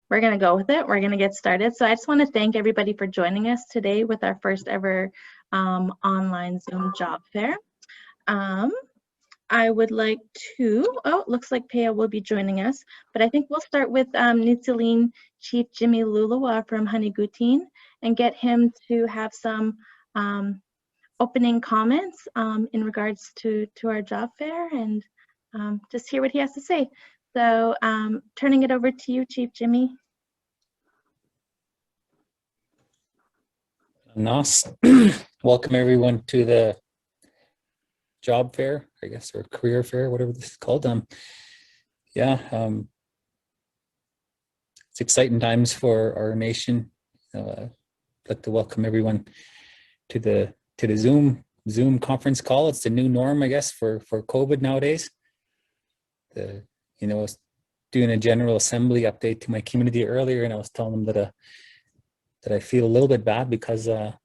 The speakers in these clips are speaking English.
we're going to go with it. We're going to get started. So I just want to thank everybody for joining us today with our first ever online Zoom job fair. I would like to, oh, looks like Paya will be joining us, but I think we'll start with Nitsaleen Chief Jimmy Lulawa from ilhqot'in and get him to have some opening comments in regards to our job fair and just hear what he has to say. So turning it over to you, Chief Jimmy. Nice. Welcome everyone to the job fair, I guess, or career fair, whatever this is called. It's exciting times for our nation. I'd like to welcome everyone to the Zoom conference call. It's the new norm, I guess, for COVID nowadays. I was doing a general assembly update to my community earlier, and I was telling them that I feel a little bit bad because our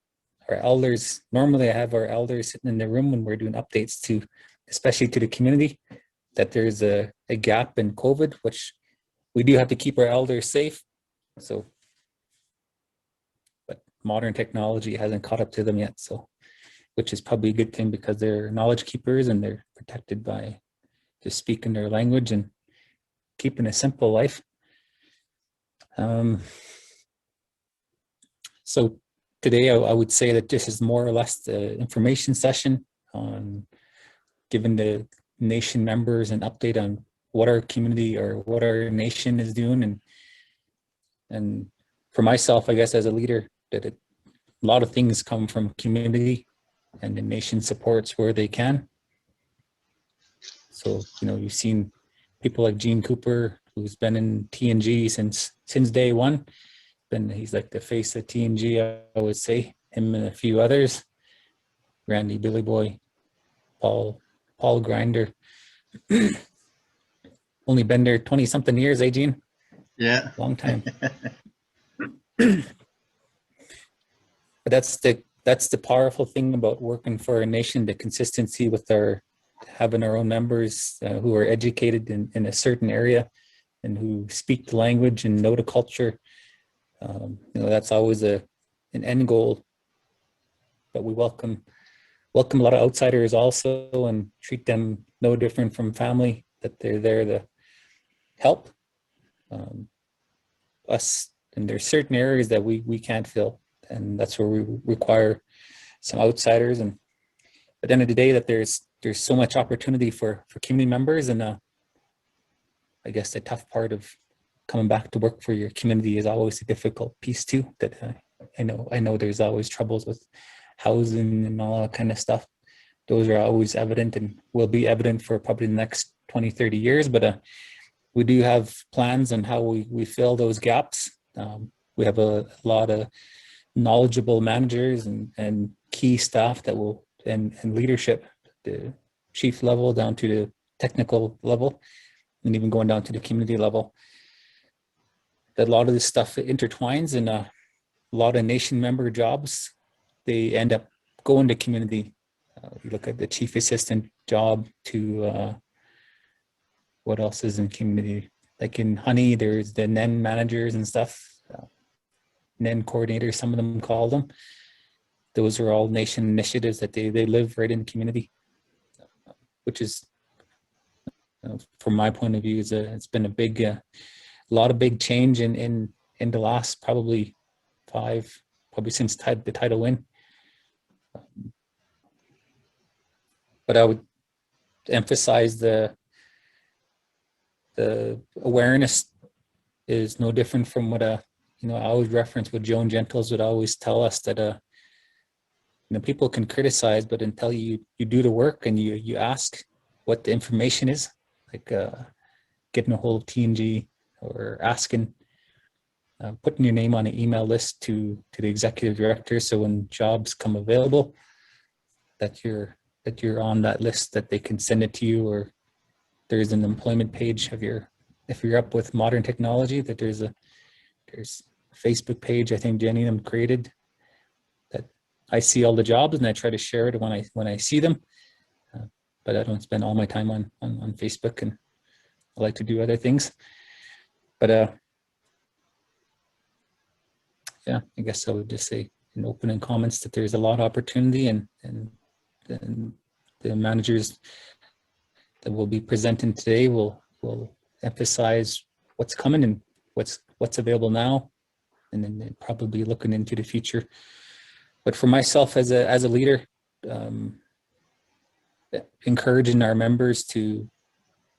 elders, normally I have our elders sitting in the room when we're doing updates to, especially to the community, that there's a gap in COVID, which we do have to keep our elders safe. So, but modern technology hasn't caught up to them yet. So, which is probably a good thing because they're knowledge keepers and they're protected by just speaking their language and keeping a simple life. So today I would say that this is more or less the information session on giving the nation members an update on what our community or what our nation is doing. And for myself, I guess as a leader, that a lot of things come from community and the nation supports where they can. So, you've seen people like Gene Cooper, who's been in TNG since day one. He's like the face of TNG, I would say. Him and a few others. Randy, Billy Boy, Paul Grinder. Only been there 20-something years, eh, Gene? Yeah. Long time. But that's the powerful thing about working for a nation, the consistency with having our own members who are educated in a certain area and who speak the language and know the culture. That's always an end goal, but we welcome a lot of outsiders also and treat them no different from family, that they're there to help us. And there's certain areas that we can't fill, and that's where we require some outsiders. And at the end of the day, that there's so much opportunity for community members. And I guess the tough part of coming back to work for your community is always a difficult piece too, that I know there's always troubles with housing and all that kind of stuff. Those are always evident and will be evident for probably the next 20-30 years, but we do have plans on how we fill those gaps. We have a lot of knowledgeable managers and key staff that will, and leadership, the chief level down to the technical level, and even going down to the community level. That a lot of this stuff intertwines, and a lot of nation member jobs, they end up going to community. You look at the chief assistant job to what else is in community? Like in Honey, there's the NEN managers and stuff, NEN coordinators, some of them call them. Those are all nation initiatives that they live right in the community, which is, from my point of view, it's been a lot of big change in the last probably since the title win. But I would emphasize the awareness is no different from what I always reference what Joan Gentles would always tell us, that people can criticize, but until you do the work and you ask what the information is, like getting a hold of TNG or asking, putting your name on an email list to the executive director, so when jobs come available, that you're on that list, that they can send it to you, or there's an employment page of if you're up with modern technology, that there's a Facebook page, I think Jenny and them created, that I see all the jobs and I try to share it when I see them, but I don't spend all my time on Facebook, and I like to do other things. But yeah, I guess I would just say in opening comments that there's a lot of opportunity, and the managers that will be presenting today will emphasize what's coming and what's available now, and then probably looking into the future. But for myself as a leader, encouraging our members to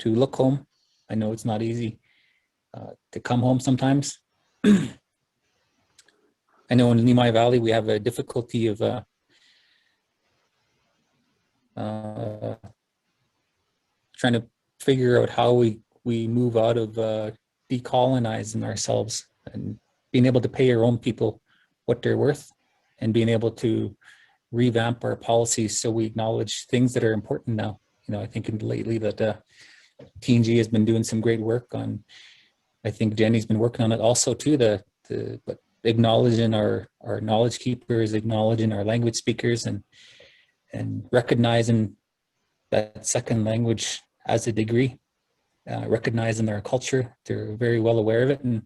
look home. I know it's not easy to come home sometimes. I know in Limai Valley we have a difficulty of trying to figure out how we move out of decolonizing ourselves and being able to pay our own people what they're worth, and being able to revamp our policies so we acknowledge things that are important now. You know, I think lately that T&G has been doing some great work on. I think Jenny's been working on it also too. But acknowledging our knowledge keepers, acknowledging our language speakers, and recognizing that second language as a degree, recognizing their culture. They're very well aware of it, and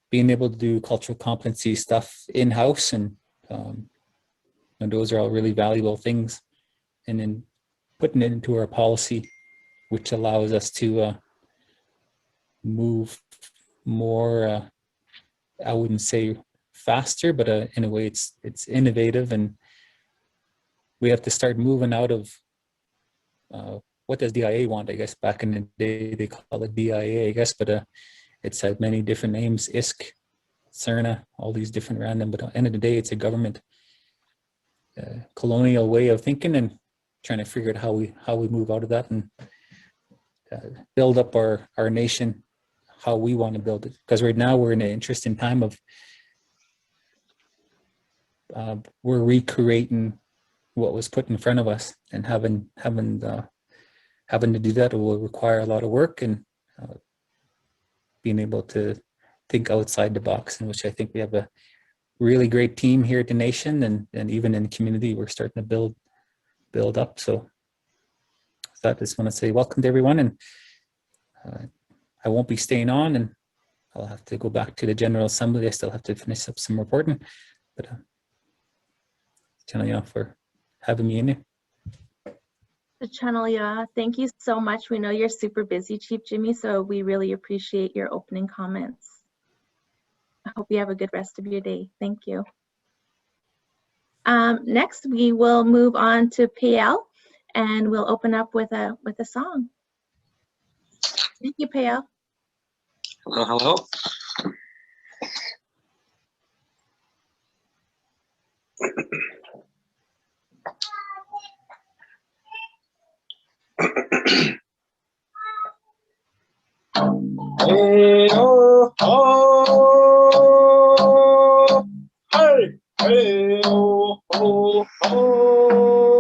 being able to do cultural competency stuff in-house, and those are all really valuable things. And then putting it into our policy, which allows us to move more, I wouldn't say faster, but in a way it's innovative, and we have to start moving out of what does DIA want? I guess back in the day they call it DIA, I guess, but it's had many different names, ISK, CERNA, all these different random, but at the end of the day, it's a government colonial way of thinking, and trying to figure out how we move out of that and build up our nation how we want to build it. Because right now we're in an interesting time of we're recreating what was put in front of us, and having to do that will require a lot of work, and being able to think outside the box, in which I think we have a really great team here at the nation, and even in the community we're starting to build up. So I just want to say welcome to everyone, and I won't be staying on, and I'll have to go back to the General Assembly. I still have to finish up some reporting, but Chanel, for having me in here. Chanel, thank you so much. We know you're super busy, Chief Jimmy, so we really appreciate your opening comments. I hope you have a good rest of your day. Thank you. Next, we will move on to PL, and we'll open up with a song. Thank you, PL. Hello, hello. Hey, oh, oh, hey, hey, oh, oh, oh,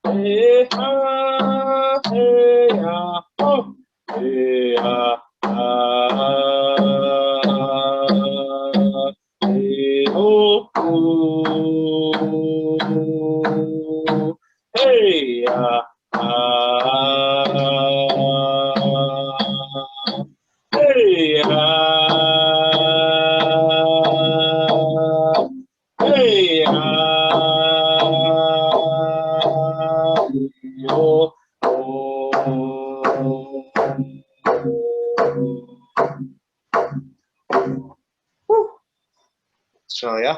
hey, ah, hey, ah, oh, hey, ah, hey, oh, oh, hey, ah, hey, hey, oh, Australia.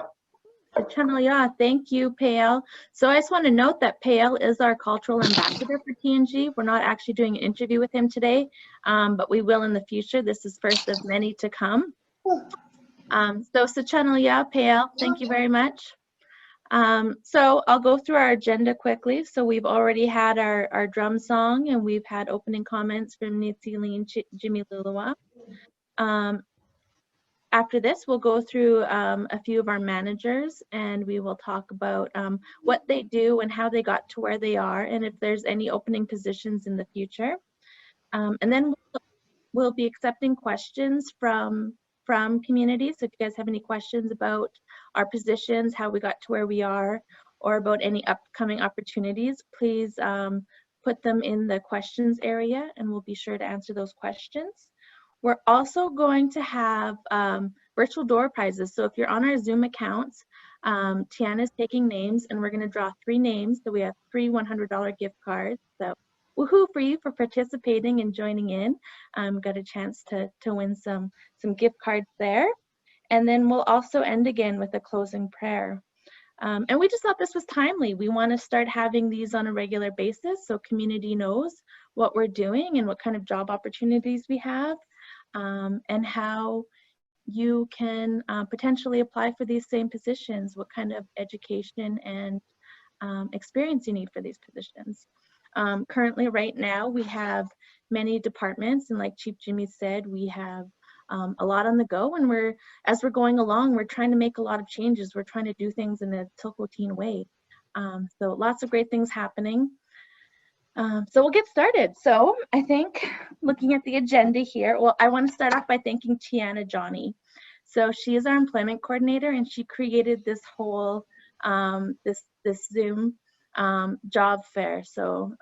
Chanel, thank you, Payal. So I just want to note that Payal is our cultural ambassador for T&G. We're not actually doing an interview with him today, but we will in the future. This is first of many to come. So Chanel, Payal, thank you very much. So I'll go through our agenda quickly. So we've already had our drum song, and we've had opening comments from Nitzileen, Jimmy Lulawa. After this, we'll go through a few of our managers, and we will talk about what they do and how they got to where they are, and if there's any opening positions in the future. And then we'll be accepting questions from communities. So if you guys have any questions about our positions, how we got to where we are, or about any upcoming opportunities, please put them in the questions area, and we'll be sure to answer those questions. We're also going to have virtual door prizes. So if you're on our Zoom accounts, Tiana is taking names, and we're going to draw 3 names. So we have 3 $100 gift cards. So woohoo for you for participating and joining in. Got a chance to win some gift cards there. And then we'll also end again with a closing prayer. And we just thought this was timely. We want to start having these on a regular basis so community knows what we're doing and what kind of job opportunities we have, and how you can potentially apply for these same positions, what kind of education and experience you need for these positions. Currently, right now, we have many departments, and like Chief Jimmy said, we have a lot on the go, and as we're going along, we're trying to make a lot of changes. We're trying to do things in a ilhqot'in way. So lots of great things happening. So we'll get started. So I think looking at the agenda here, well, I want to start off by thanking Tiana Johnny. So she is our employment coordinator, and she created this whole this Zoom job fair. So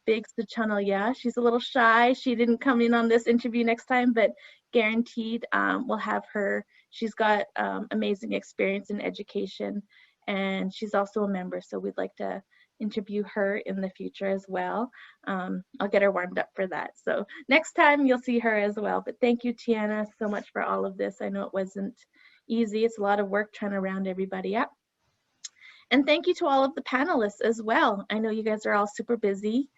big channel, yeah. She's a little shy. She didn't come in on this interview next time, but guaranteed we'll have her. She's got amazing experience in education, and she's also a member. So we'd like to interview her in the future as well. I'll get her warmed up for that. So next time you'll see her as well. But thank you, Tiana, so much for all of this. I know it wasn't easy. It's a lot of work trying to round everybody up. And thank you to all of the panelists as well. I know you guys are all super busy,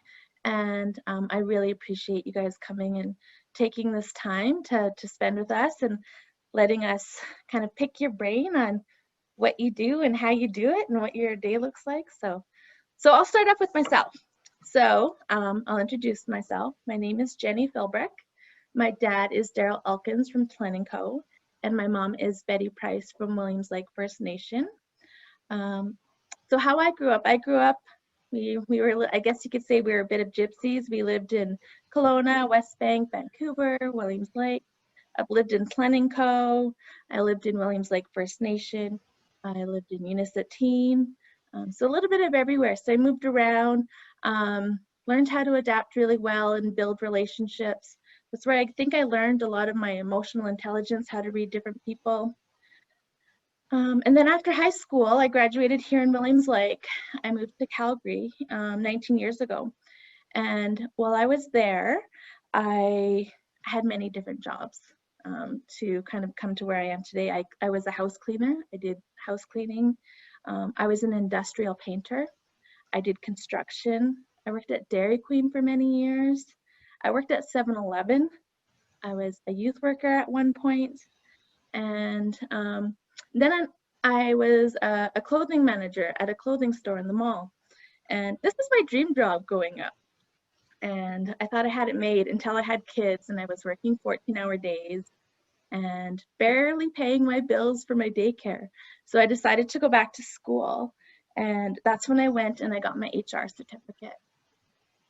and I really appreciate you guys coming and taking this time to spend with us and letting us kind of pick your brain on what you do and how you do it and what your day looks like. So I'll start off with myself. So I'll introduce myself. My name is Jenny Philbrick. My dad is Daryl Elkins from Co., and my mom is Betty Price from Williams Lake First Nation. So how I grew up, we were, I guess you could say we were a bit of gypsies. We lived in Kelowna, West Bank, Vancouver, Williams Lake. I've lived in Co. I lived in Williams Lake First Nation. I lived in Unisateen. So a little bit of everywhere. So I moved around, learned how to adapt really well and build relationships. That's where I think I learned a lot of my emotional intelligence, how to read different people. And then after high school, I graduated here in Williams Lake. I moved to Calgary 19 years ago. And while I was there, I had many different jobs to kind of come to where I am today. I was a house cleaner. I did house cleaning. I was an industrial painter. I did construction. I worked at Dairy Queen for many years. I worked at 7-Eleven. I was a youth worker at one point. And then I was a clothing manager at a clothing store in the mall. And this was my dream job growing up. And I thought I had it made until I had kids and I was working 14-hour days and barely paying my bills for my daycare. So I decided to go back to school. And that's when I went and I got my HR certificate.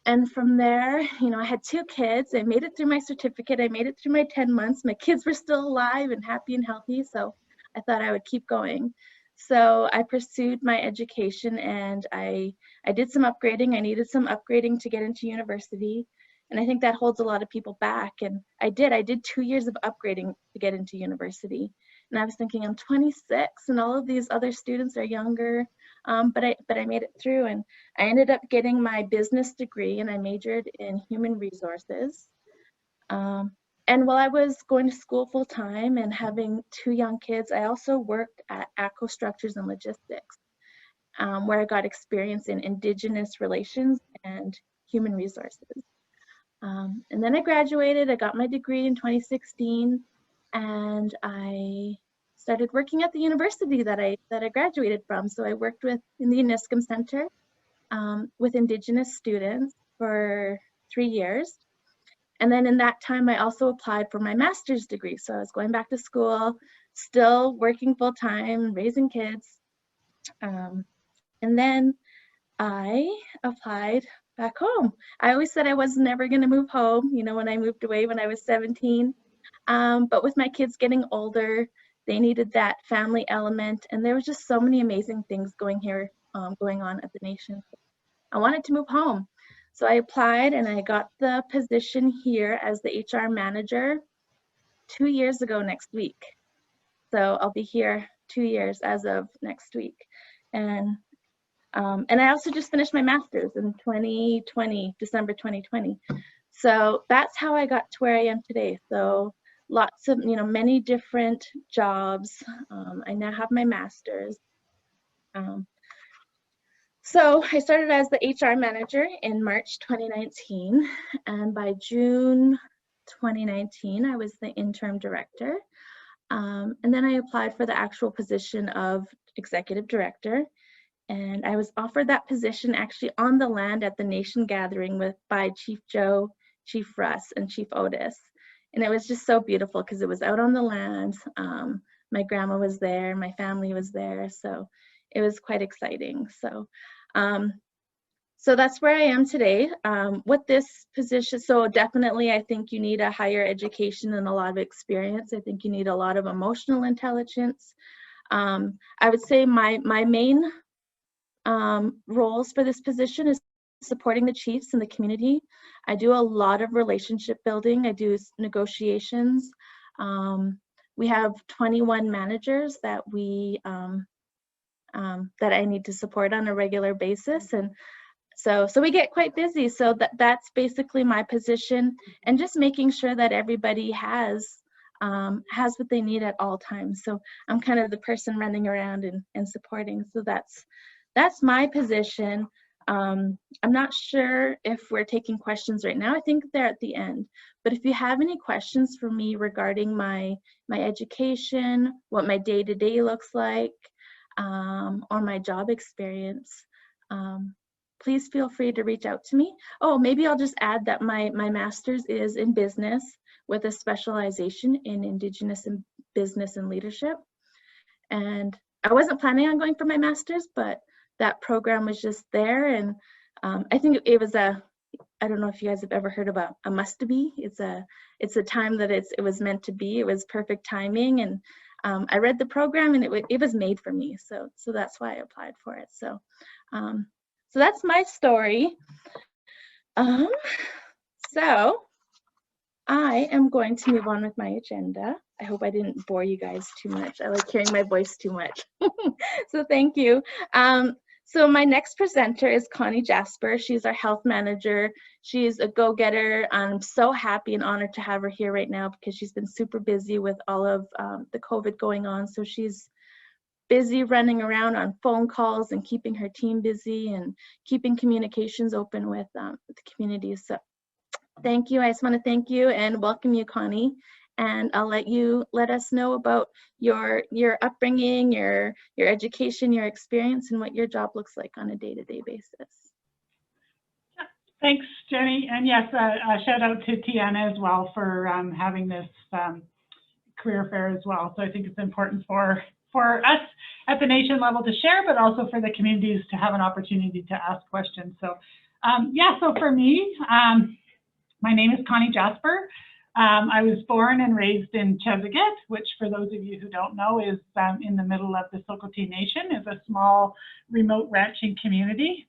And from there, you know, I had 2 kids. I made it through my certificate. I made it through my 10 months. My kids were still alive and happy and healthy. So I thought I would keep going. So I pursued my education and I did some upgrading. I needed some upgrading to get into university. And I think that holds a lot of people back. And I did 2 years of upgrading to get into university. And I was thinking, I'm 26 and all of these other students are younger. But I made it through, and I ended up getting my business degree, and I majored in human resources. And while I was going to school full time and having 2 young kids, I also worked at ACO Structures and Logistics, where I got experience in Indigenous relations and human resources. And then I graduated. I got my degree in 2016, and I started working at the university that I graduated from. So I worked in the Uniscom Center with Indigenous students for 3 years. And then in that time, I also applied for my master's degree. So I was going back to school, still working full time, raising kids. And then I applied back home. I always said I was never going to move home, you know, when I moved away when I was 17. But with my kids getting older, they needed that family element, and there was just so many amazing things going on at the nation. I wanted to move home. So I applied and I got the position here as the HR manager 2 years ago next week. So I'll be here 2 years as of next week. And I also just finished my master's in 2020, December 2020. So that's how I got to where I am today. So lots of, many different jobs. I now have my master's. So I started as the HR manager in March 2019, and by June 2019, I was the interim director. And then I applied for the actual position of executive director. And I was offered that position actually on the land at the nation gathering by Chief Joe, Chief Russ, and Chief Otis. And it was just so beautiful because it was out on the land. My grandma was there, my family was there. So it was quite exciting. So that's where I am today. With this position, so definitely I think you need a higher education and a lot of experience. I think you need a lot of emotional intelligence. I would say my main roles for this position is supporting the chiefs in the community. I do a lot of relationship building. I do negotiations. We have 21 managers that that I need to support on a regular basis, and so we get quite busy. So that's basically my position, and just making sure that everybody has what they need at all times. So I'm kind of the person running around and supporting. So that's my position. I'm not sure if we're taking questions right now. I think they're at the end. But if you have any questions for me regarding my education, what my day-to-day looks like, or my job experience, please feel free to reach out to me. Oh, maybe I'll just add that my master's is in business with a specialization in Indigenous and business and leadership. And I wasn't planning on going for my master's, but that program was just there. And I think it was I don't know if you guys have ever heard about a must-be. It's a time that it was meant to be. It was perfect timing. And I read the program and it was made for me. So that's why I applied for it. So that's my story. So I am going to move on with my agenda. I hope I didn't bore you guys too much. I like hearing my voice too much. So thank you. So my next presenter is Connie Jasper. She's our health manager. She's a go-getter. I'm so happy and honored to have her here right now because she's been super busy with all of the COVID going on. So she's busy running around on phone calls and keeping her team busy and keeping communications open with the community. So thank you. I just want to thank you and welcome you, Connie. And I'll let us know about your upbringing, your education, your experience, and what your job looks like on a day-to-day basis. Thanks, Jenny. And yes, a shout out to Tiana as well for having this career fair as well. So I think it's important for us at the nation level to share, but also for the communities to have an opportunity to ask questions. So yeah, so for me, my name is Connie Jasper. I was born and raised in Chesapeake, which for those of you who don't know is in the middle of the ilhqot'in Nation, is a small remote ranching community.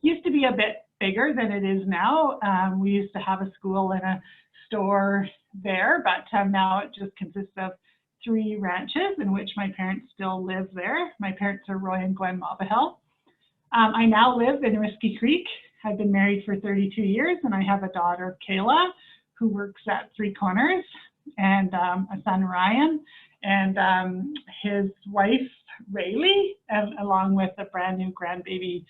Used to be a bit bigger than it is now. We used to have a school and a store there, but now it just consists of 3 ranches in which my parents still live there. My parents are Roy and Gwen Mabahel. I now live in Risky Creek. I've been married for 32 years and I have a daughter, Kayla, who works at 3 Corners, and a son, Ryan, and his wife, Rayleigh, along with a brand new grandbaby.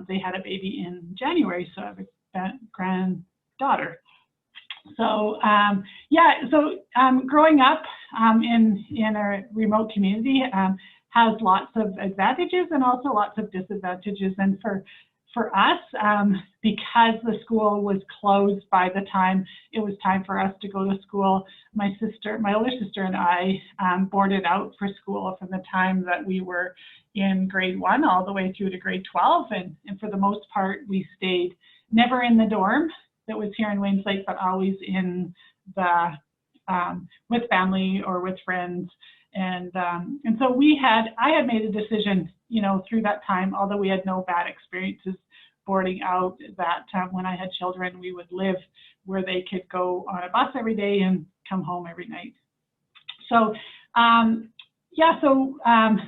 They had a baby in January, so I have a granddaughter. So yeah, so growing up in a remote community has lots of advantages and also lots of disadvantages. And for us, because the school was closed by the time it was time for us to go to school, my older sister and I boarded out for school from the time that we were in grade 1 all the way through to grade 12. And for the most part, we stayed never in the dorm that was here in Waynes Lake, but always in the with family or with friends. And so I had made a decision, through that time, although we had no bad experiences boarding out, that when I had children, we would live where they could go on a bus every day and come home every night. So Yeah, so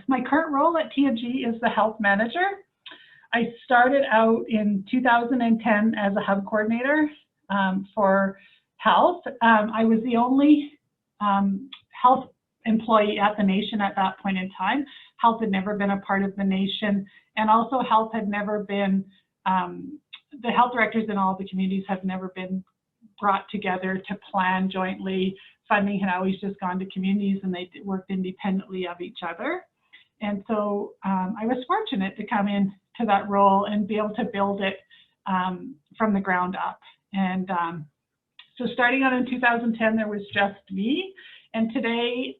my current role at TNG is the health manager. I started out in 2010 as a hub coordinator for health. I was the only health employee at the nation at that point in time. Health had never been a part of the nation, and also health had never been, the health directors in all the communities have never been brought together to plan jointly. Funding had always just gone to communities, and they worked independently of each other. And so I was fortunate to come in to that role and be able to build it from the ground up. And so starting out in 2010, there was just me. And today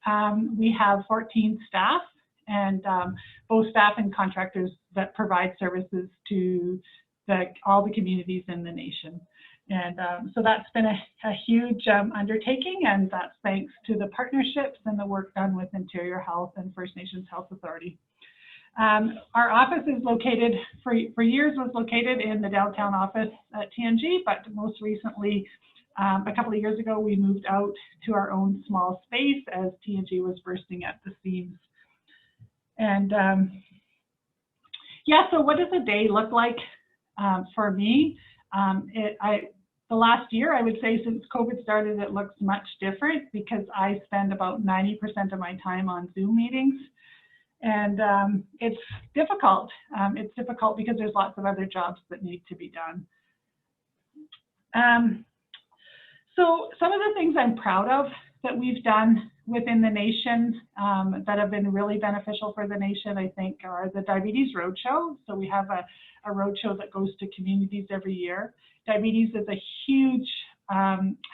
we have 14 staff, and both staff and contractors that provide services to all the communities in the nation. And so that's been a huge undertaking, and that's thanks to the partnerships and the work done with Interior Health and First Nations Health Authority. Our office is located, for years was located in the downtown office at TNG, but most recently, a couple of years ago, we moved out to our own small space as TNG was bursting at the seams. And yeah, so what does a day look like for me? The last year, I would say since COVID started, it looks much different because I spend about 90% of my time on Zoom meetings. And it's difficult. It's difficult because there's lots of other jobs that need to be done. So some of the things I'm proud of that we've done within the nation that have been really beneficial for the nation, I think, are the Diabetes Roadshow. So we have a roadshow that goes to communities every year. Diabetes is a huge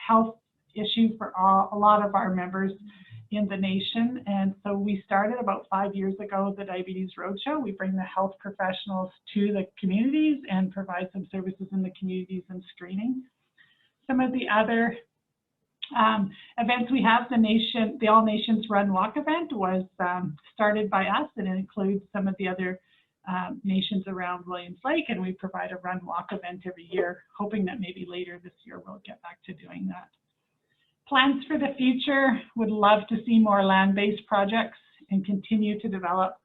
health issue for a lot of our members in the nation. And so we started about 5 years ago, the Diabetes Roadshow. We bring the health professionals to the communities and provide some services in the communities and screening. Some of the other events we have, the All Nations Run Walk event was started by us, and it includes some of the other nations around Williams Lake, and we provide a run walk event every year, hoping that maybe later this year we'll get back to doing that. Plans for the future, would love to see more land-based projects and continue to develop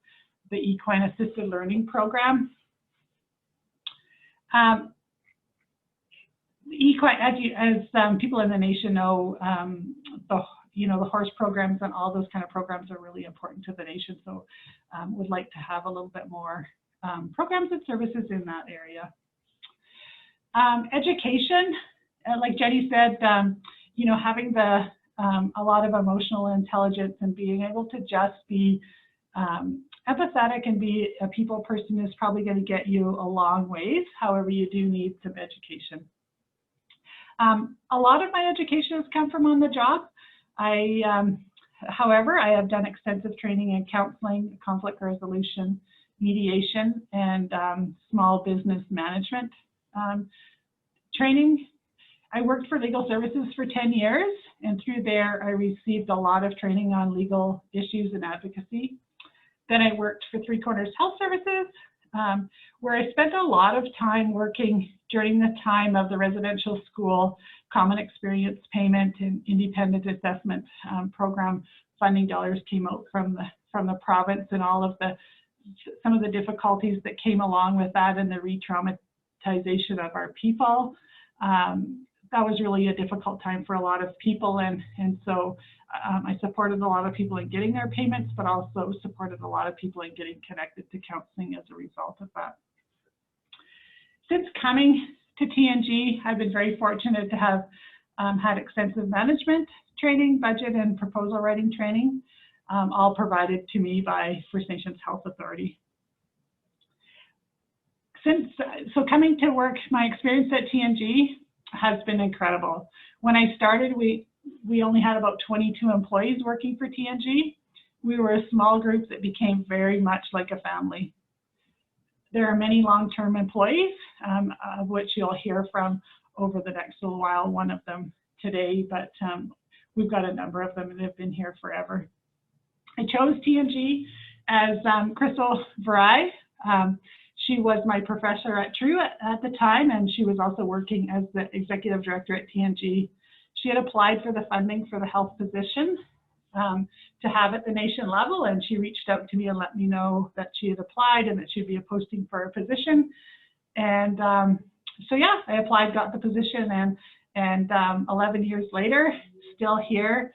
the equine assisted learning program. Equine, as people in the nation know, the horse programs and all those kind of programs are really important to the nation. So would like to have a little bit more programs and services in that area. Education, like Jenny said, having a lot of emotional intelligence and being able to just be empathetic and be a people person is probably going to get you a long ways. However, you do need some education. A lot of my education has come from on the job. However, I have done extensive training in counseling, conflict resolution, mediation, and small business management training. I worked for legal services for 10 years, and through there I received a lot of training on legal issues and advocacy. Then I worked for Three Corners Health Services, where I spent a lot of time working during the time of the residential school common experience payment and independent assessment program funding dollars came out from the province, and all of some of the difficulties that came along with that and the re-traumatization of our people. That was really a difficult time for a lot of people, and so I supported a lot of people in getting their payments, but also supported a lot of people in getting connected to counseling as a result of that. Since coming to TNG, I've been very fortunate to have had extensive management training, budget and proposal writing training, all provided to me by First Nations Health Authority. So coming to work, my experience at TNG has been incredible. When I started, we only had about 22 employees working for TNG. We were a small group that became very much like a family. There are many long-term employees, of which you'll hear from over the next little while, one of them today, but we've got a number of them that have been here forever. I chose TNG as Crystal Varai. She was my professor at TRU at the time, and she was also working as the executive director at TNG. She had applied for the funding for the health position to have at the nation level, and she reached out to me and let me know that she had applied and that she'd be posting for a position. And so yeah, I applied, got the position, and 11 years later, still here.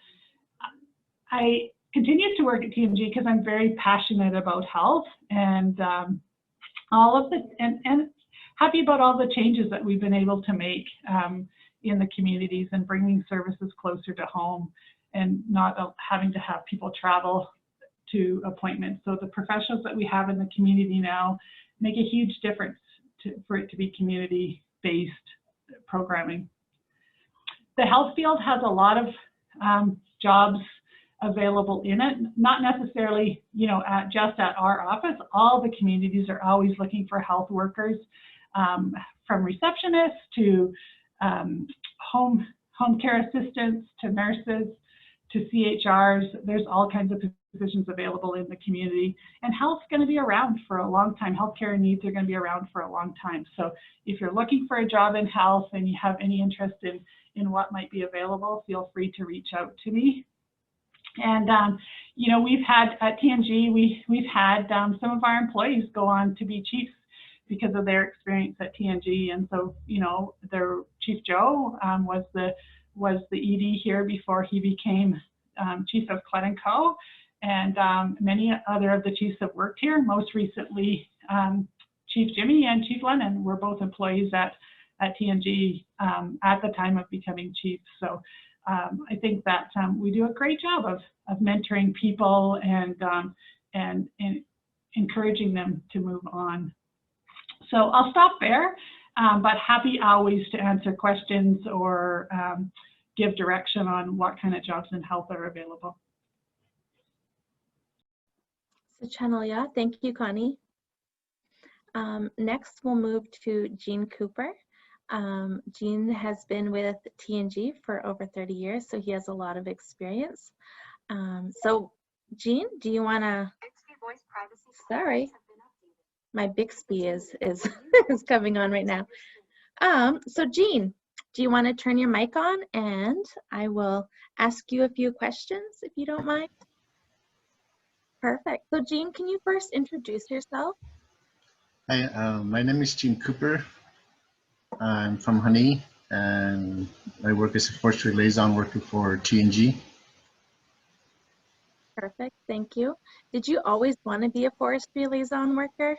I continue to work at TNG because I'm very passionate about health, and all of the and happy about all the changes that we've been able to make in the communities and bringing services closer to home and not having to have people travel to appointments. So the professionals that we have in the community now make a huge difference for it to be community-based programming. The health field has a lot of jobs available in it, not necessarily, you know, just at our office. All the communities are always looking for health workers, from receptionists to home care assistants to nurses to CHRs. There's all kinds of positions available in the community, and health's going to be around for a long time. Healthcare needs are going to be around for a long time. So if you're looking for a job in health and you have any interest in what might be available, feel free to reach out to me. And you know, we've had at TNG, we've had some of our employees go on to be chiefs because of their experience at TNG. And so, you know, their Chief Joe was the ED here before he became Chief of Clan & Co. And many other of the chiefs have worked here. Most recently, Chief Jimmy and Chief Lennon were both employees at TNG at the time of becoming chief. So I think that we do a great job of mentoring people and encouraging them to move on. So I'll stop there, but happy always to answer questions or give direction on what kind of jobs in health are available. So Channel, yeah, thank you, Connie. Next, we'll move to Jean Cooper. Jean has been with TNG for over 30 years, so he has a lot of experience. So Jean, do you want to, sorry, my Bixby is is coming on right now. So Jean, do you want to turn your mic on, and I will ask you a few questions if you don't mind? Perfect. So Jean, can you first introduce yourself? Hi, my name is Jean Cooper. I'm from Honey, and I work as a forestry liaison worker for TNG. Perfect, thank you. Did you always want to be a forestry liaison worker?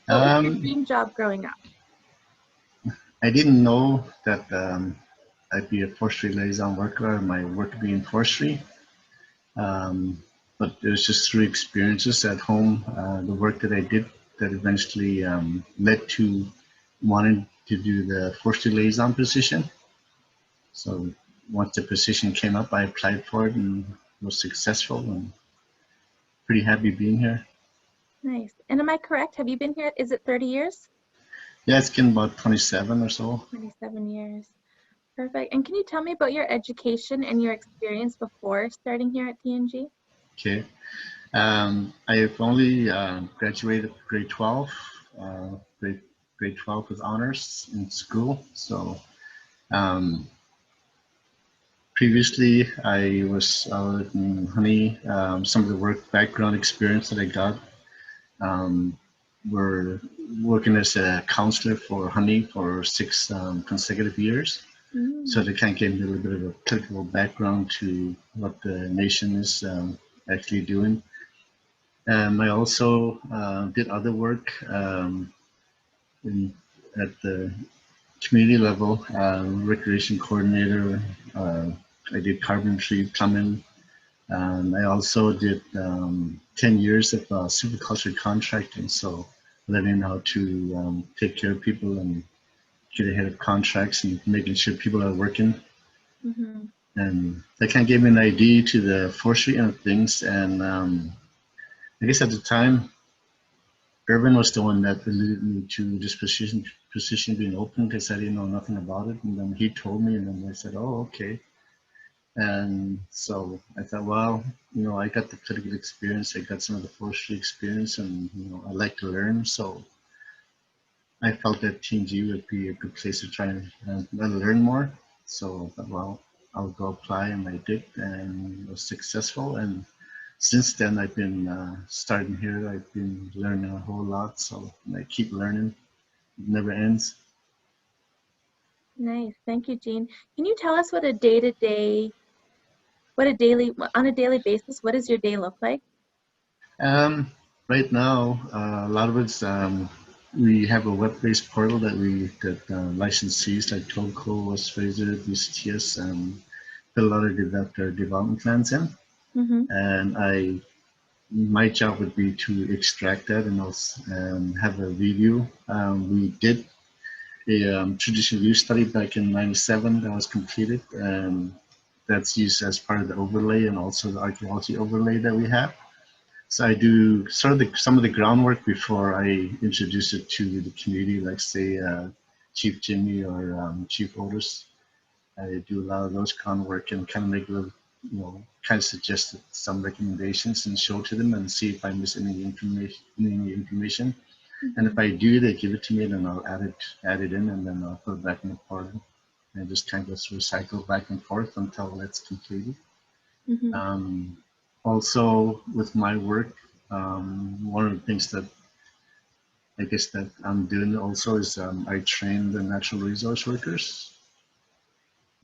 What was your dream job growing up? I didn't know that I'd be a forestry liaison worker, my work being forestry. But it was just through experiences at home, the work that I did, that eventually led to wanting to do the forestry liaison position. So once the position came up, I applied for it and was successful, and pretty happy being here. Nice. And am I correct? Have you been here? Is it 30 years? Yeah, it's been about 27 or so. 27 years. Perfect. And can you tell me about your education and your experience before starting here at TNG? Okay. I've only graduated grade 12, grade 12 with honors in school. So previously I was out in Honey. Some of the work background experience that I got were working as a counselor for Honey for 6 consecutive years. So they kind of gave me a little bit of a political background to what the nation is actually doing. I also did other work at the community level, recreation coordinator. I did carpentry, plumbing. I also did 10 years of silviculture contracting, so learning how to take care of people and get ahead of contracts and making sure people are working. And that kind of gave me an idea to the forestry end of things. And I guess at the time, Irvin was the one that alluded me to this position being open, because I didn't know nothing about it. And then he told me, and then I said, oh, okay. And so I thought, well, you know, I got the political experience, I got some of the forestry experience, and, you know, I like to learn. So I felt that TNG would be a good place to try and learn more. So I thought, well, I'll go apply, and I did, and was successful. And since then, I've been starting here. I've been learning a whole lot, so I keep learning. It never ends. Nice. Thank you, Jean. Can you tell us what a day-to-day, on a daily basis, what does your day look like? Right now, a lot of it's we have a web-based portal that licensees like Toco, West Fraser, BCTS, put a lot of their development plans in. Mm-hmm. And my job would be to extract that and also have a review. We did a traditional use study back in '97 that was completed, and that's used as part of the overlay and also the archaeology overlay that we have. So I do sort of some of the groundwork before I introduce it to the community, like say Chief Jimmy or Chief Otis. I do a lot of those groundwork and kind of make a little, kind of suggest some recommendations and show to them and see if I miss any information. Mm-hmm. And if I do, they give it to me, then I'll add it in, and then I'll put it back in the portal, and just kind of recycle back and forth until it's completed. Mm-hmm. Also, with my work, one of the things that I guess that I'm doing also is I train the natural resource workers.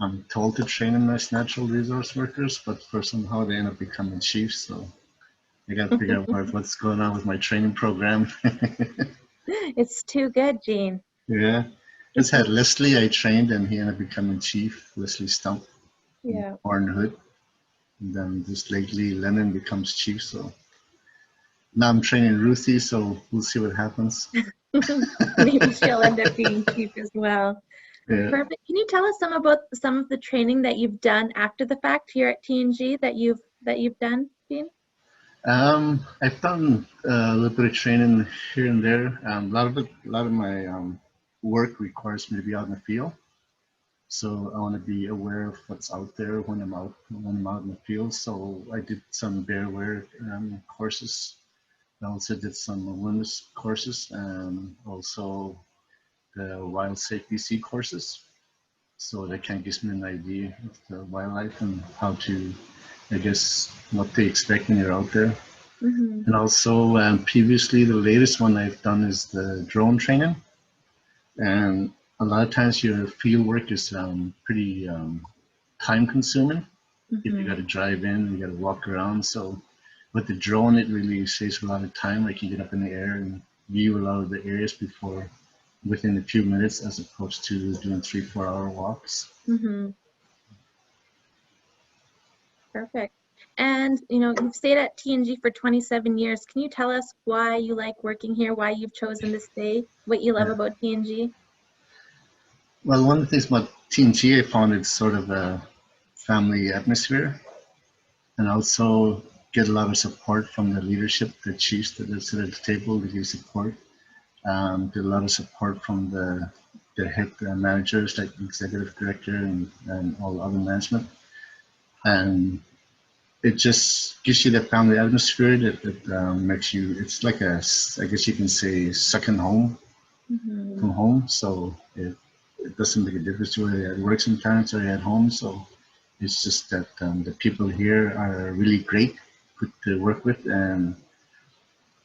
I'm told to train them as natural resource workers, but for somehow they end up becoming chiefs. So I got to figure out what's going on with my training program. It's too good, Jean. Yeah, just had Leslie I trained, and he ended up becoming chief. Leslie Stump, Yeah. Horn Hood. And then just lately, Lennon becomes chief. So now I'm training Ruthie, so we'll see what happens. Maybe she'll end up being chief as well. Yeah. Perfect. Can you tell us some of the training that you've done after the fact here at TNG that you've done, Jean? I've done a little bit of training here and there. A lot of my work requires me to be out in the field. So I want to be aware of what's out there when I'm out in the field. So I did some bear aware courses. I also did some wilderness courses and also the wild safe BC courses. So that kind of gives me an idea of the wildlife and how to, I guess, what to expect when you're out there. Mm-hmm. And also previously, the latest one I've done is the drone training. And a lot of times your field work is pretty time consuming. Mm-hmm. If you got to drive in, you got to walk around. So with the drone, it really saves a lot of time. Like you get up in the air and view a lot of the areas within a few minutes, as opposed to doing 3-4 hour walks. Mm-hmm. Perfect. And you've stayed at TNG for 27 years. Can you tell us why you like working here, why you've chosen to stay, what you love about TNG? Well, one of the things about TNG I found it's sort of a family atmosphere, and also get a lot of support from the leadership, the chiefs that sit at the table, they give support. Get a lot of support from the head managers like the executive director and all other management. And it just gives you that family atmosphere that makes you, it's like I guess you can say, second home from home. So it doesn't make a difference whether you're at work sometimes or you're at home. So it's just that the people here are really great, good to work with, and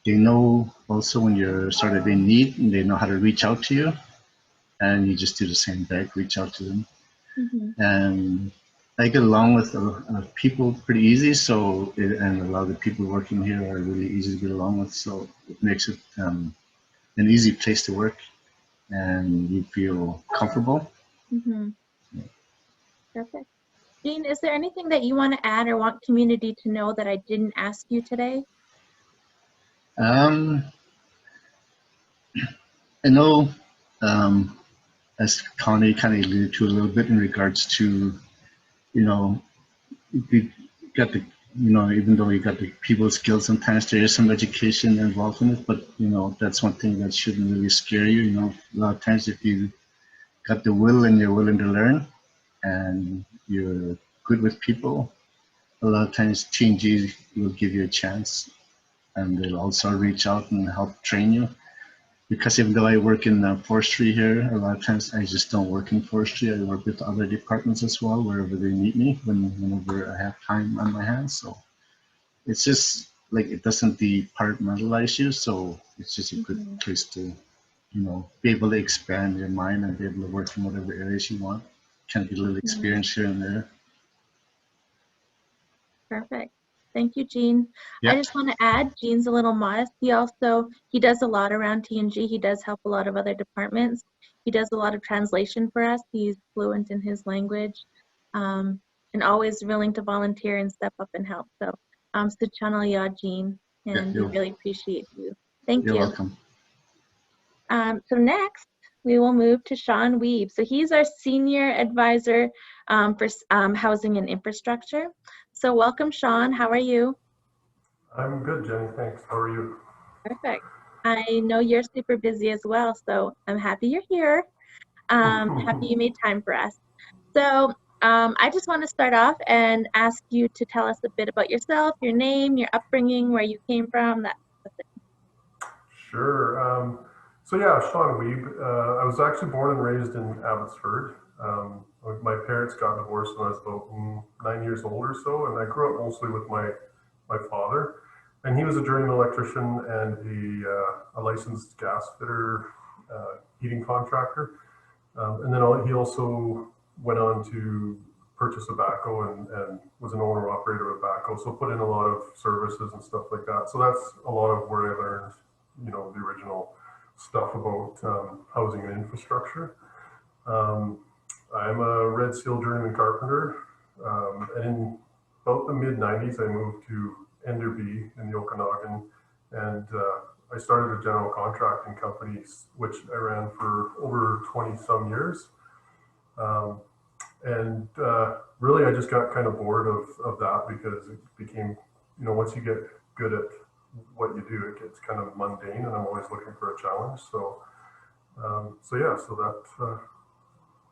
they know also when you're sort of in need, and they know how to reach out to you, and you just do the same back, reach out to them. Mm-hmm. And I get along with people pretty easy, and a lot of the people working here are really easy to get along with, so it makes it an easy place to work, and you feel comfortable. Mm-hmm. Perfect. Jean, is there anything that you want to add or want community to know that I didn't ask you today? I know, as Connie kind of alluded to a little bit in regards to, you got the, even though you got the people skills, sometimes there is some education involved in it, but, that's one thing that shouldn't really scare you. A lot of times if you got the will and you're willing to learn and you're good with people, a lot of times TNG will give you a chance, and they'll also reach out and help train you. because even though I work in forestry here, a lot of times I just don't work in forestry. I work with other departments as well, wherever they need me, whenever I have time on my hands. So it's just like it doesn't departmentalize you, so it's just a good place to, be able to expand your mind and be able to work in whatever areas you want. Kind of get a little experience here and there. Perfect. Thank you, Gene. I Yeah. just want to add, Gene's a little modest. He does a lot around TNG. He does help a lot of other departments. He does a lot of translation for us. He's fluent in his language, and always willing to volunteer and step up and help. So, channel ya, Gene, and we really appreciate you. Thank you. You're welcome. So next, we will move to Sean Weeb. So he's our Senior Advisor for Housing and Infrastructure. So welcome, Sean. How are you? I'm good, Jenny. Thanks. How are you? Perfect. I know you're super busy as well, so I'm happy you're here. Happy you made time for us. So I just want to start off and ask you to tell us a bit about yourself, your name, your upbringing, where you came from, that sort of thing. Sure. So yeah, Sean Weeb. I was actually born and raised in Abbotsford. My parents got divorced when I was about 9 years old or so, and I grew up mostly with my father. And he was a journeyman electrician and a licensed gas fitter, heating contractor. And then he also went on to purchase a backhoe and was an owner-operator of a backhoe, so put in a lot of services and stuff like that. So that's a lot of where I learned, the original stuff about housing and infrastructure. I'm a Red Seal journeyman carpenter, and in about the mid-90s, I moved to Enderby in the Okanagan, and I started a general contracting company, which I ran for over 20-some years. Really, I just got kind of bored of that because it became, once you get good at what you do, it gets kind of mundane, and I'm always looking for a challenge. So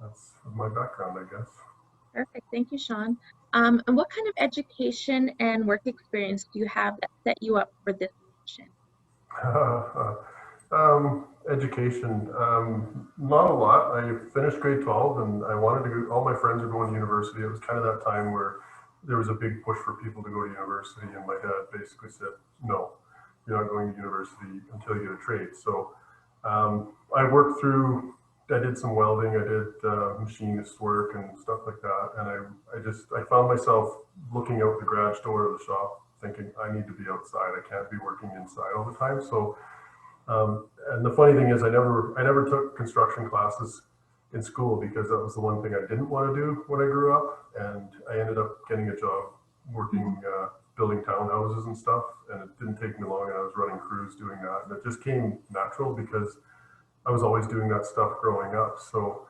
that's my background, I guess. Perfect. Thank you, Sean. And what kind of education and work experience do you have that set you up for this position? Education, not a lot. I finished grade 12 and I wanted to go, all my friends were going to university. It was kind of that time where there was a big push for people to go to university, and my dad basically said, no, you're not going to university until you get a trade. So I worked through, I did some welding, I did machinist work and stuff like that. And I found myself looking out the garage door of the shop thinking, I need to be outside. I can't be working inside all the time. So, and the funny thing is I never took construction classes in school because that was the one thing I didn't want to do when I grew up. And I ended up getting a job working, building townhouses and stuff. And it didn't take me long, and I was running crews doing that. And it just came natural because I was always doing that stuff growing up. So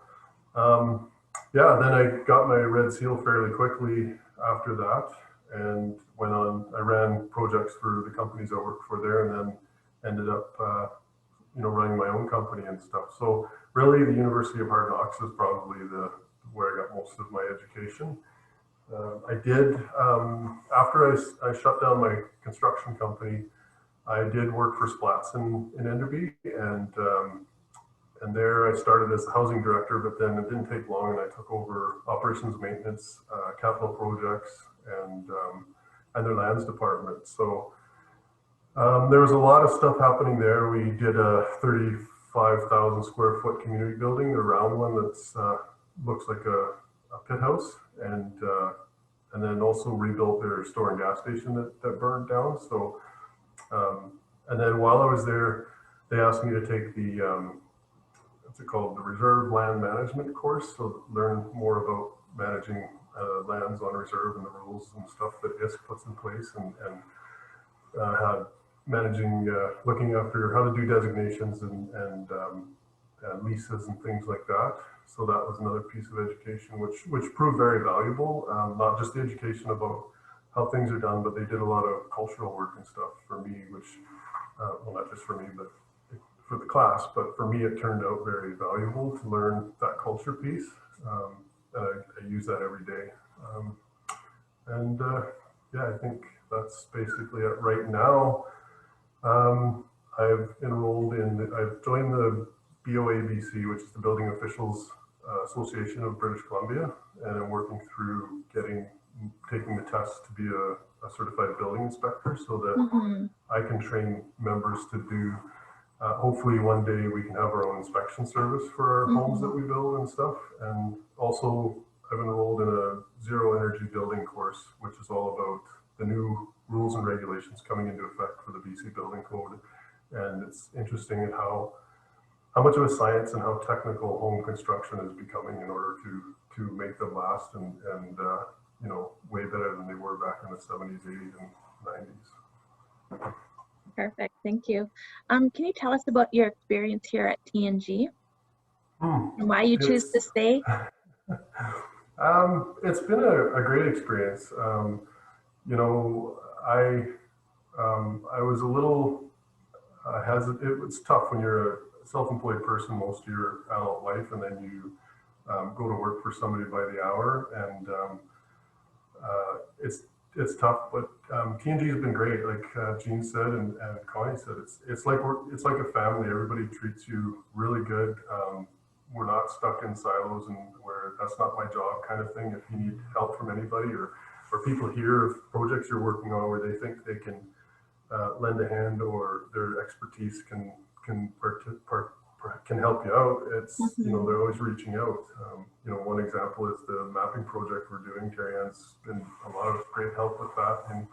yeah, then I got my Red Seal fairly quickly after that, and went on, I ran projects for the companies I worked for there, and then ended up running my own company and stuff. So really the University of Hard Knocks is probably where I got most of my education. I did, after I shut down my construction company, I did work for Splats in Enderby, and there I started as the housing director, but then it didn't take long and I took over operations, maintenance, capital projects, and their lands department. So there was a lot of stuff happening there. We did a 35,000 square foot community building, the round one that's looks like a pit house, and then also rebuilt their store and gas station that burned down. So and then while I was there, they asked me to take the what's it called, the Reserve Land Management course, so learn more about managing lands on reserve and the rules and stuff that ISC puts in place, and had managing, looking after how to do designations and leases and things like that. So that was another piece of education, which proved very valuable. Not just the education about how things are done, but they did a lot of cultural work and stuff for me, which, well, not just for me, but for the class, but for me, it turned out very valuable to learn that culture piece. I use that every day. Yeah, I think that's basically it right now. I've joined Officials Association of British Columbia, and I'm working through taking the test to be a certified building inspector so that I can train members to do, hopefully one day we can have our own inspection service for our homes that we build and stuff. And also I've enrolled in a zero energy building course, which is all about the new rules and regulations coming into effect for the BC Building Code. And it's interesting at how much of a science and how technical home construction is becoming in order to make them last and you know, way better than they were back in the 70s, 80s, and 90s. Perfect, thank you. Can you tell us about your experience here at TNG and why you choose to stay? It's been a great experience. You know, I was a little hesitant. It was tough when you're a self-employed person most of your adult life, and then you go to work for somebody by the hour, and it's tough. But TNG has been great, like Jean said and Connie said. It's like a family. Everybody treats you really good. We're not stuck in silos and where that's not my job kind of thing. If you need help from anybody or people here, if projects you're working on where they think they can lend a hand or their expertise can help you out, it's you know, they're always reaching out. You know, one example is the mapping project we're doing. Terry Ann's been a lot of great help with that, and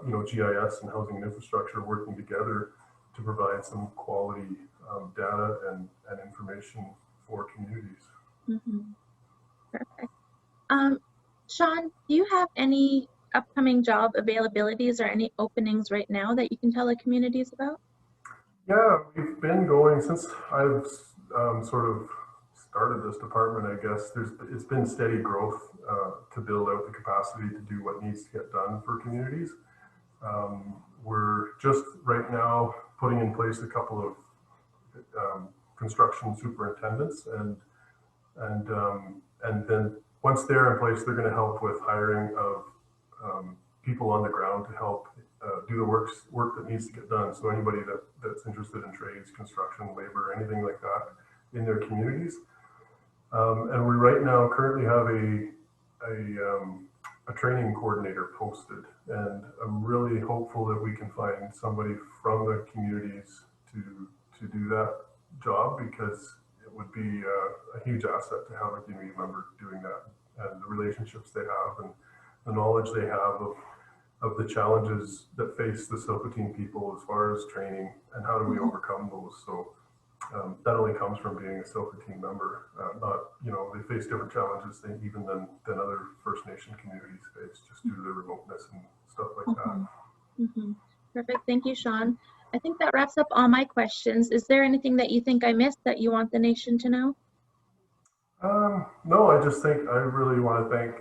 you know, GIS and housing and infrastructure working together to provide some quality data and information for communities. Perfect. Sean, do you have any upcoming job availabilities or any openings right now that you can tell the communities about? Yeah, we've been going since I've sort of started this department. I guess it's been steady growth to build out the capacity to do what needs to get done for communities. We're just right now putting in place a couple of construction superintendents, and then once they're in place, they're going to help with hiring of people on the ground to help do the work that needs to get done. So anybody that's interested in trades, construction, labor, anything like that in their communities. And we right now currently have a training coordinator posted, and I'm really hopeful that we can find somebody from the communities to do that job, because it would be a huge asset to have a community member doing that, and the relationships they have and the knowledge they have of the challenges that face the Silcotin people as far as training and how do we overcome those. So that only comes from being a Silcotin member. Not, you know, they face different challenges even than other First Nation communities face, just due to the remoteness and stuff like that. Perfect, thank you, Sean. I think that wraps up all my questions. Is there anything that you think I missed that you want the nation to know? No, I just think I really want to thank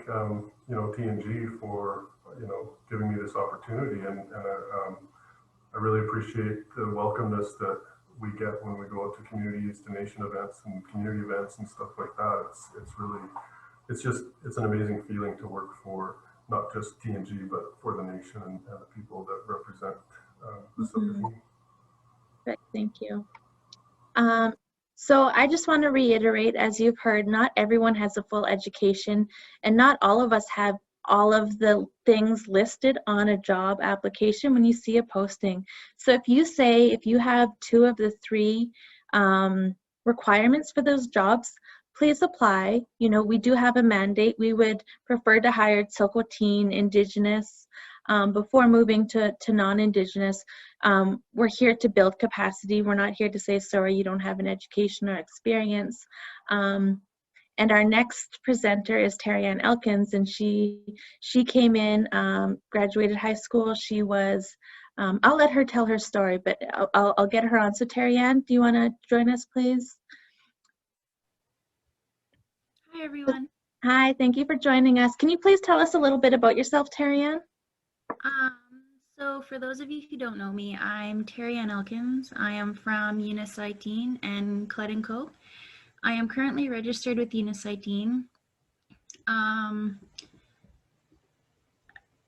you know, TNG for, you know, giving me this opportunity, and I really appreciate the welcomeness that we get when we go out to communities, to nation events and community events and stuff like that. It's an amazing feeling to work for not just TNG but for the nation and the people that represent the Silcotin. Perfect, thank you. So I just want to reiterate, as you've heard, not everyone has a full education, and not all of us have all of the things listed on a job application when you see a posting. So if you have 2 of the 3 requirements for those jobs, please apply. You know, we do have a mandate. We would prefer to hire Silcotin, Indigenous, before moving to non-Indigenous. We're here to build capacity. We're not here to say, sorry, you don't have an education or experience. And our next presenter is Terry Ann Elkins, and she came in, graduated high school. She was, I'll let her tell her story, but I'll get her on. So Terry Ann, do you want to join us, please? Hi, everyone. Hi, thank you for joining us. Can you please tell us a little bit about yourself, Terry Ann? So for those of you who don't know me, I'm Terry Ann Elkins. I am from Unisighteen and Cleddenco. I am currently registered with Unisighteen.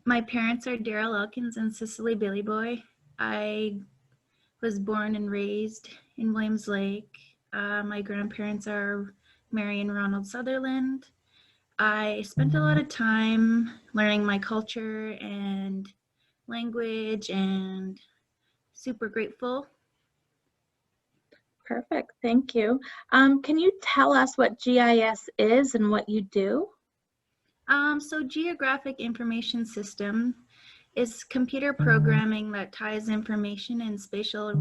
My parents are Daryl Elkins and Cicely Billyboy. I was born and raised in Williams Lake. My grandparents are Mary and Ronald Sutherland. I spent a lot of time learning my culture and language, and super grateful. Perfect, thank you. Can you tell us what GIS is and what you do? So Geographic Information System is computer programming that ties information and spatial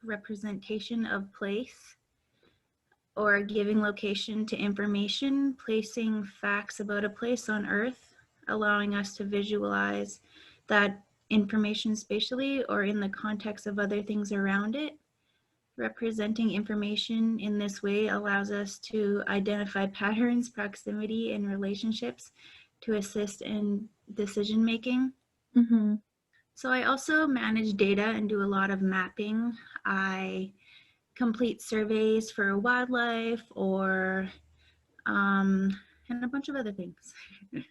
representation of place, or giving location to information, placing facts about a place on Earth, allowing us to visualize that information spatially or in the context of other things around it. Representing information in this way allows us to identify patterns, proximity, and relationships to assist in decision making. Mm-hmm. So I also manage data and do a lot of mapping. I complete surveys for wildlife or and a bunch of other things.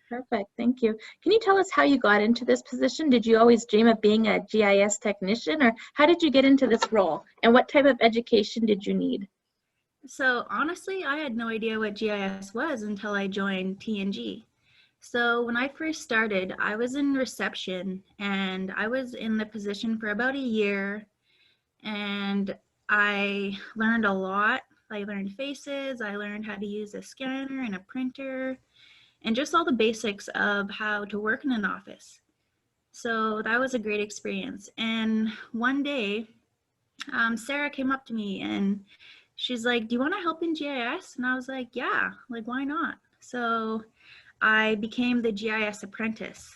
Perfect, thank you. Can you tell us how you got into this position? Did you always dream of being a GIS technician, or how did you get into this role? And what type of education did you need? So honestly, I had no idea what GIS was until I joined TNG. So when I first started, I was in reception and I was in the position for about a year, and I learned a lot. I learned faces, I learned how to use a scanner and a printer, and just all the basics of how to work in an office. So that was a great experience. And one day, Sarah came up to me and she's like, "Do you want to help in GIS?" And I was like, "Yeah, like why not?" So I became the GIS apprentice.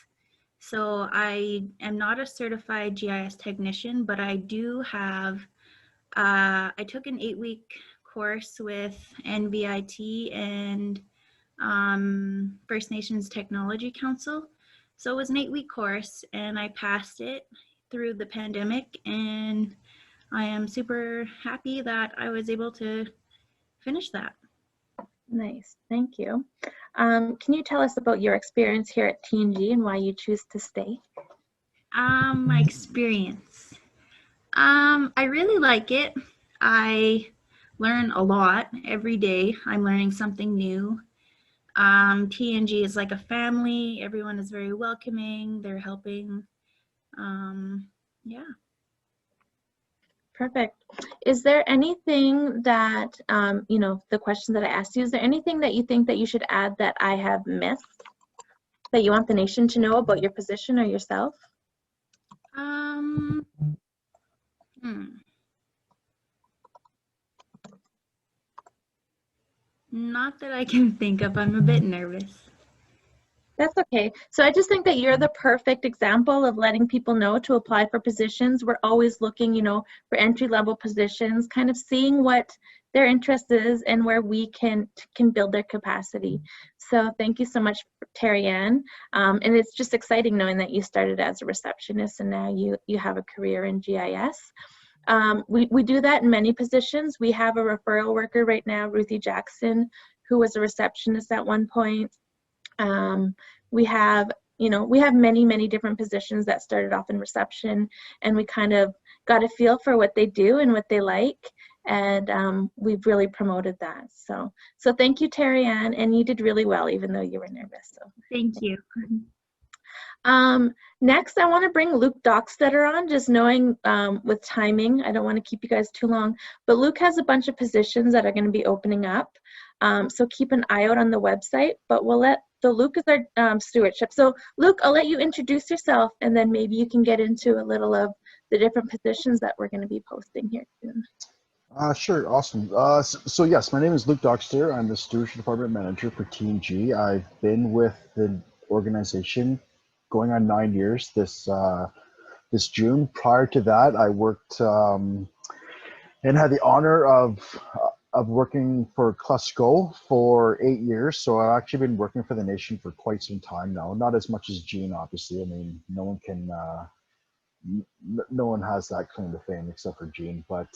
So I am not a certified GIS technician, but I do have, I took an 8-week course with NVIT and First Nations Technology Council. So it was an 8-week course and I passed it through the pandemic, and I am super happy that I was able to finish that. Nice, thank you. Can you tell us about your experience here at TNG and why you choose to stay? My experience. I really like it. I learn a lot every day. I'm learning something new. TNG is like a family. Everyone is very welcoming. They're helping. Yeah. Perfect. Is there anything that, you know, the question that I asked you, is there anything that you think that you should add that I have missed, that you want the nation to know about your position or yourself? Not that I can think of. I'm a bit nervous. That's okay. So I just think that you're the perfect example of letting people know to apply for positions. We're always looking, you know, for entry-level positions, kind of seeing what their interest is and where we can build their capacity. So thank you so much, Terry Ann. And it's just exciting knowing that you started as a receptionist and now you have a career in GIS. We do that in many positions. We have a referral worker right now, Ruthie Jackson, who was a receptionist at one point. We have, you know, we have many different positions that started off in reception, and we kind of got a feel for what they do and what they like, and we've really promoted that. So thank you, Terry Ann, and you did really well, even though you were nervous. So thank you. Next, I want to bring Luke Dockstetter on, just knowing with timing, I don't want to keep you guys too long, but Luke has a bunch of positions that are going to be opening up. So keep an eye out on the website, but so Luke is our stewardship. So Luke, I'll let you introduce yourself, and then maybe you can get into a little of the different positions that we're going to be posting here soon. Sure, awesome. So yes, my name is Luke Dockstetter. I'm the Stewardship Department Manager for TNG. I've been with the organization going on 9 years this June. Prior to that, I worked and had the honor of working for Clusco for 8 years. So I've actually been working for the nation for quite some time now. Not as much as Gene, obviously. I mean, no one can, no one has that claim to fame except for Gene. But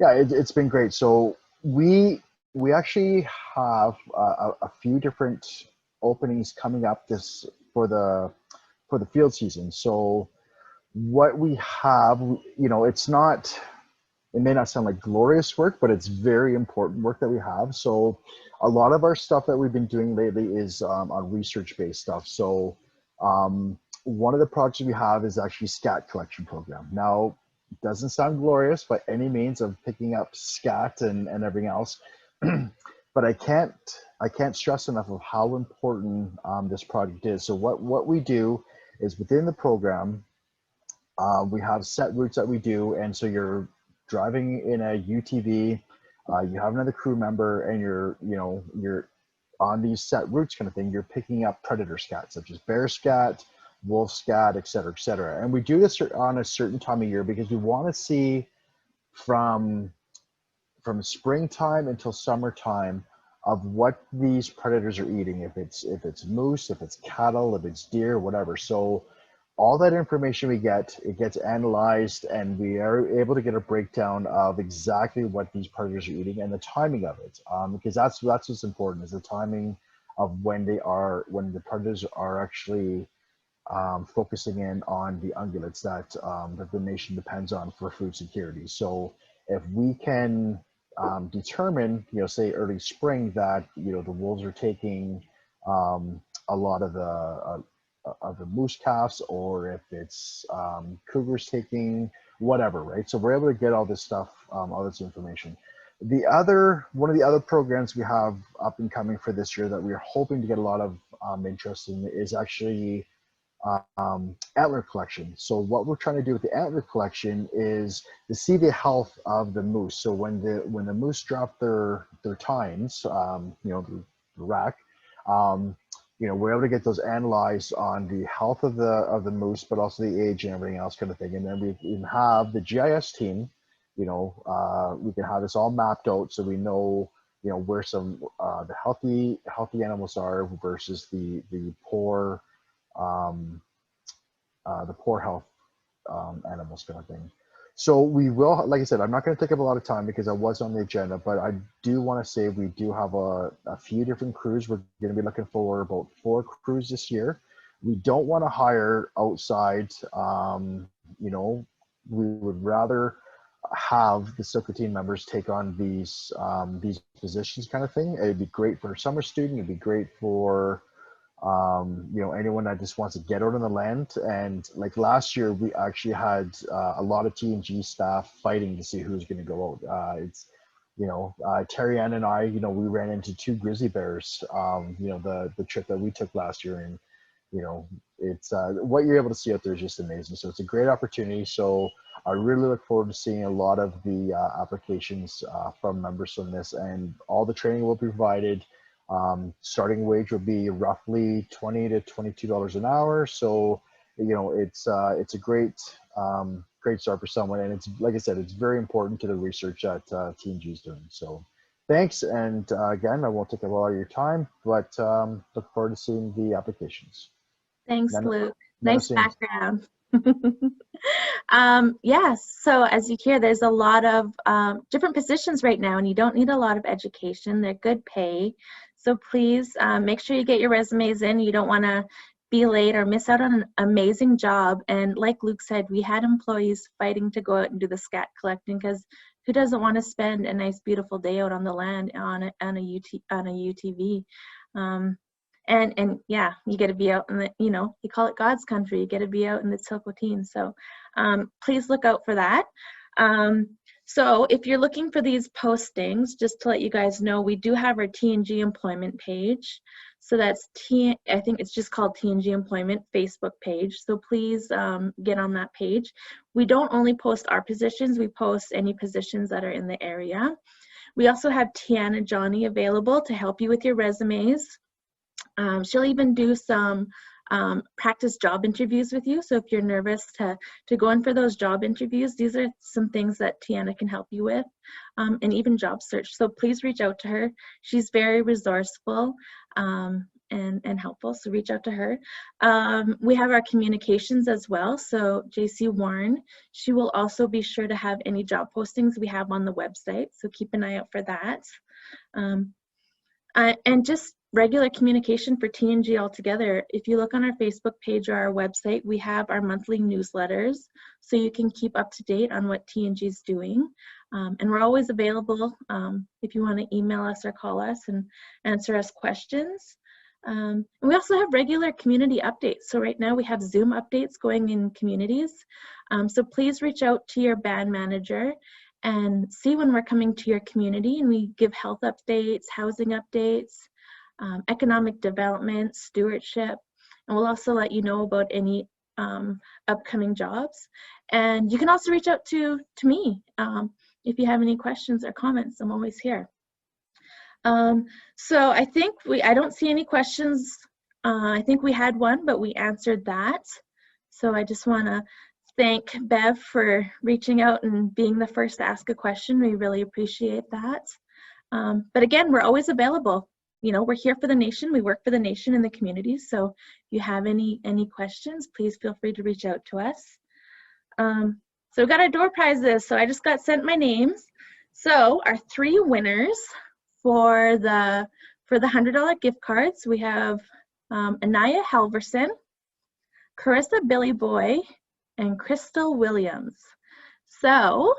yeah, it's been great. So we actually have a few different openings coming up for the field season. So what we have, you know, it's not it may not sound like glorious work, but it's very important work that we have. So a lot of our stuff that we've been doing lately is on research-based stuff. So one of the projects we have is actually scat collection program. Now, it doesn't sound glorious by any means of picking up scat and everything else, but I can't stress enough of how important this project is. So what we do is within the program, we have set routes that we do, and so you're driving in a UTV, you have another crew member, and you're on these set routes kind of thing. You're picking up predator scat, such as bear scat, wolf scat, et cetera, et cetera. And we do this on a certain time of year because we want to see from springtime until summertime of what these predators are eating. If it's moose, if it's cattle, if it's deer, whatever. So all that information we get, it gets analyzed, and we are able to get a breakdown of exactly what these predators are eating and the timing of it, because that's what's important, is the timing of when the predators are actually focusing in on the ungulates that the nation depends on for food security. So if we can determine, say early spring, that the wolves are taking a lot of the moose calves, or if it's cougars taking whatever, right? So we're able to get all this stuff, all this information. One of the other programs we have up and coming for this year that we're hoping to get a lot of interest in is actually antler collection. So what we're trying to do with the antler collection is to see the health of the moose. So when the moose drop their tines, the rack, we're able to get those analyzed on the health of the moose, but also the age and everything else kind of thing. And then we can have the GIS team, we can have this all mapped out, so we know, where some the healthy animals are versus the poor health animals kind of thing. So we will, like I said, I'm not going to take up a lot of time because I was on the agenda, but I do want to say we do have a few different crews. We're going to be looking for about 4 crews this year. We don't want to hire outside. We would rather have the Silco members take on these positions kind of thing. It'd be great for a summer student. It'd be great for anyone that just wants to get out on the land. And like last year, we actually had a lot of TNG staff fighting to see who's going to go out. Terry Ann and I, we ran into 2 grizzly bears, the trip that we took last year. And, it's what you're able to see out there is just amazing. So it's a great opportunity. So I really look forward to seeing a lot of the applications from members from this, and all the training will be provided. Starting wage will be roughly $20 to $22 an hour. So, it's a great start for someone. And it's, like I said, it's very important to the research that TNG is doing. So thanks. And again, I won't take up a lot of your time, but look forward to seeing the applications. Thanks, Luke. Nice Namaste. background. Yes, so as you hear, there's a lot of different positions right now, and you don't need a lot of education. They're good pay. So please make sure you get your resumes in. You don't want to be late or miss out on an amazing job. And like Luke said, we had employees fighting to go out and do the scat collecting, because who doesn't want to spend a nice, beautiful day out on the land on a UTV? And yeah, you get to be out in the, you call it God's country. You get to be out in the ilhqot'in. So please look out for that. So if you're looking for these postings, just to let you guys know, we do have our TNG employment page. So that's I think it's just called TNG Employment Facebook page. So please get on that page. We don't only post our positions, we post any positions that are in the area. We also have Tiana Johnny available to help you with your resumes. She'll even do some practice job interviews with you. So if you're nervous to go in for those job interviews, these are some things that Tiana can help you with, and even job search. So please reach out to her. She's very resourceful and helpful, so reach out to her. We have our communications as well. So JC Warren, she will also be sure to have any job postings we have on the website. So keep an eye out for that. And just regular communication for TNG altogether. If you look on our Facebook page or our website, we have our monthly newsletters, so you can keep up to date on what TNG is doing. And we're always available if you want to email us or call us and answer us questions. And we also have regular community updates. So right now we have Zoom updates going in communities. So please reach out to your band manager and see when we're coming to your community, and we give health updates, housing updates, economic development, stewardship, and we'll also let you know about any upcoming jobs. And you can also reach out to me if you have any questions or comments. I'm always here. So I think I don't see any questions. I think we had one, but we answered that. So I just want to thank Bev for reaching out and being the first to ask a question. We really appreciate that. But again, we're always available. You know, we're here for the nation. We work for the nation and the community. So if you have any questions, please feel free to reach out to us. So we got our door prizes. So I just got sent my names. So our 3 winners for the $100 gift cards, we have Anaya Halverson, Carissa Billy Boy, and Crystal Williams. So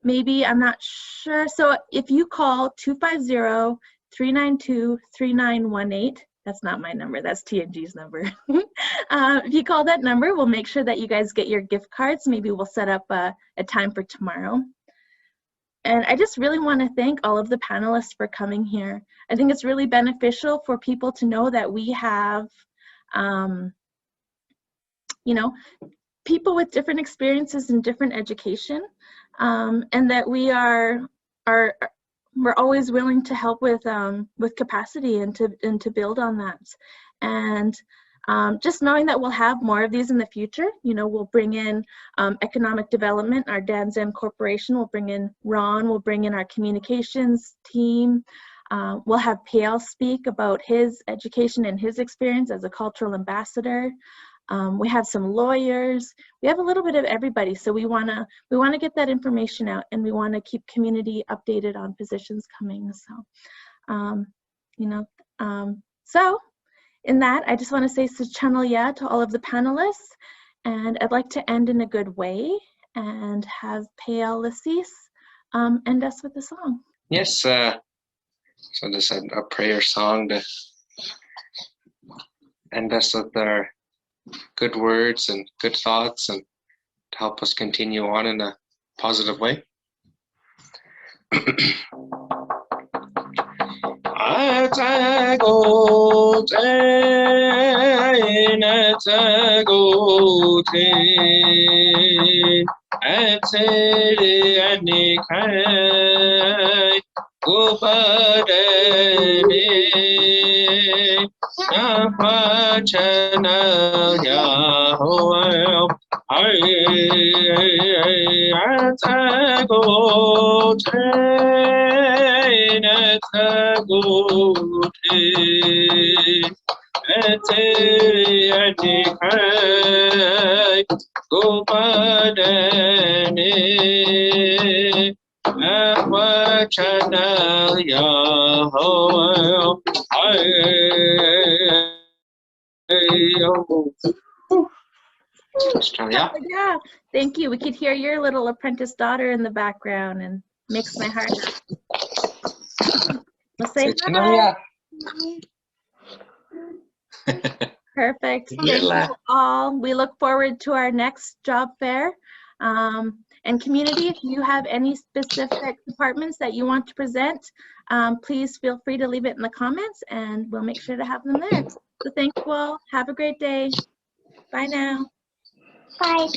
maybe, I'm not sure. So if you call 250-392-3918, that's not my number, that's TNG's number. If you call that number, we'll make sure that you guys get your gift cards. Maybe we'll set up a time for tomorrow. And I just really want to thank all of the panelists for coming here. I think it's really beneficial for people to know that we have, you know, people with different experiences and different education, and that we're always willing to help with capacity and to build on that. And just knowing that we'll have more of these in the future. You know, we'll bring in economic development, our Danzan Corporation, we'll bring in Ron, we'll bring in our communications team. We'll have Payal speak about his education and his experience as a cultural ambassador. We have some lawyers. We have a little bit of everybody. So we wanna get that information out, and we want to keep community updated on positions coming. So, so in that, I just want to say Sachanalya to all of the panelists, and I'd like to end in a good way and have Payal Lasis end us with a song. Yes, so this is a prayer song to end us with our good words and good thoughts, and to help us continue on in a positive way. Australia. Yeah, thank you. We could hear your little apprentice daughter in the background, and makes my heart happy. We'll say hi. Perfect. Thank you all. We look forward to our next job fair. And community, if you have any specific departments that you want to present, please feel free to leave it in the comments, and we'll make sure to have them there. So thank you all. Have a great day. Bye now. Bye.